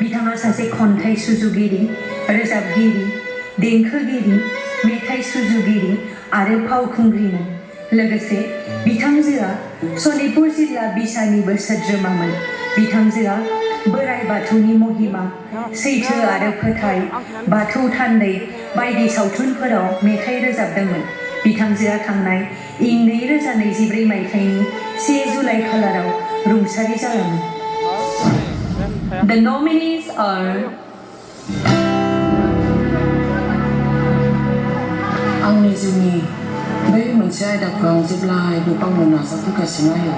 बिथाङा सासे खन्थाइ सुजुगिरि, रोजाबगिरि, देंखोगिरि, मेथाइ सुजुगिरि आरो फावखुंग्रिमोन। लोगोसे बिथांजोआ सनितपुर जिल्ला बिसानिबो सोद्रोमामोन। बिथांजोआ बोराइ बाथौनि महिमा, सैथो आरो फोथाय, बाथौ थान्दै बायदि सावथुनफोराव मेथाइ रोजाबदोंमोन। बिथांजोआ थांनाय इं 2024 मायथाइनि 1 जुलाइ खालाराव रुंसारि जालाङो। The nominees are आंनि जिउनि बै मोनसे आयदाखौ आं जेब्लायबो बावनो नाजाबोगासिनो आयौ।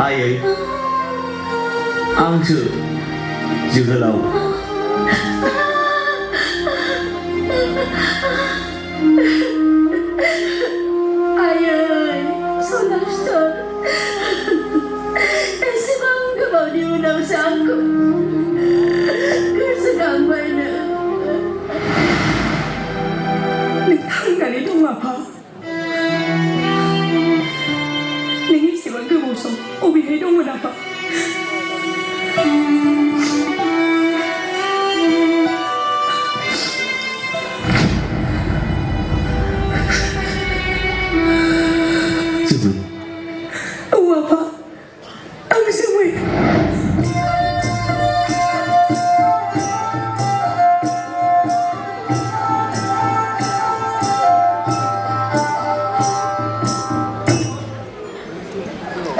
आयै आंसो जोहोलाव। आयै सनास्थर, एसेबां गोबावनि उनावसो आंखौ गोसोखांबायनो। नों थांनानै दं आफा। नों एसेबां गोबाव सम अबेहाय दंमोन आफा? औ आफा, आं जोमै।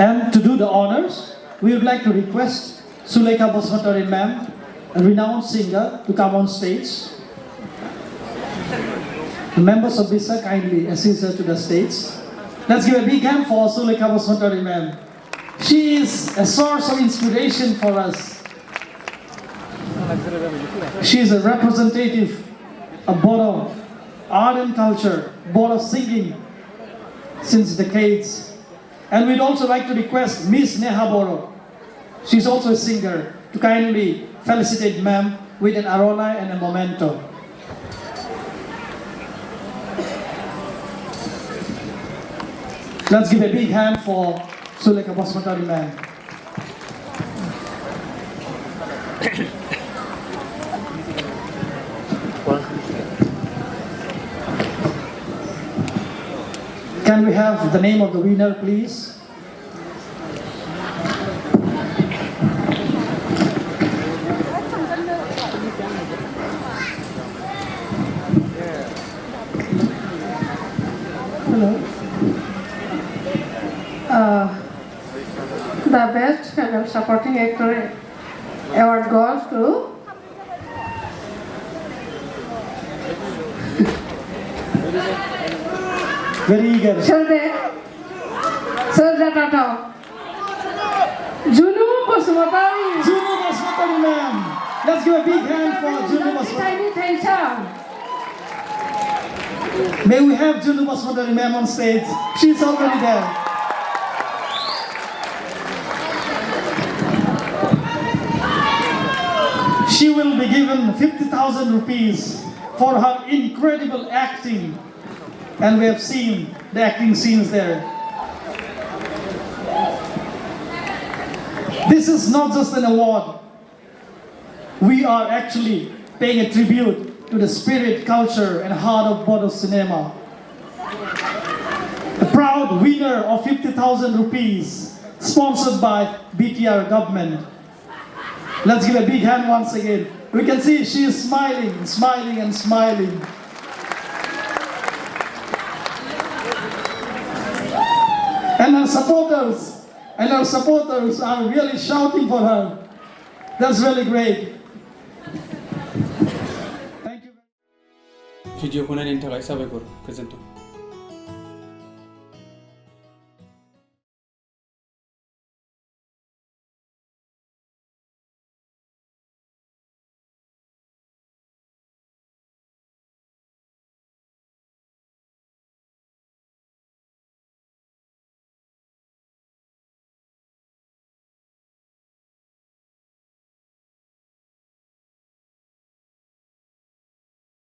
And to do the honors, we would like to request Suleika Bosmatari ma'am, a renowned singer, to come on stage. The members of BISA kindly assist her to the stage. Let's give a big hand for Suleika Bosmatari ma'am. She is a source of inspiration for us. She is a representative of Bodo art and culture, Bodo singing since decades. And we'd also like to request Miss Neha Bodo. She's also a singer, to kindly felicitate ma'am with an arona and a memento. Let's give a big hand for Suleika Bosmatari ma'am. Can we have the name of the winner, please? Hello. The best female supporting actor award goes to Very eager. Sir, Tata. Junu Bosmatari. Junu Bosmatari ma'am. Let's give a big hand for Junu Bosmatari. May we have Junu Bosmatari ma'am on stage? She's already there. She will be given 50,000 rupees for her incredible acting. And we have seen the acting scenes there. This is not just an award. We are actually paying a tribute to the spirit, culture, and heart of Bodo cinema. The proud winner of 50,000 rupees, sponsored by BTR government. Let's give a big hand once again. We can see she is smiling, smiling, and smiling. And her supporters are really shouting for her. That's really great. Thank you. भिडिअखौ नायनायनि थाखाय साबायखर, गोजोन्थों।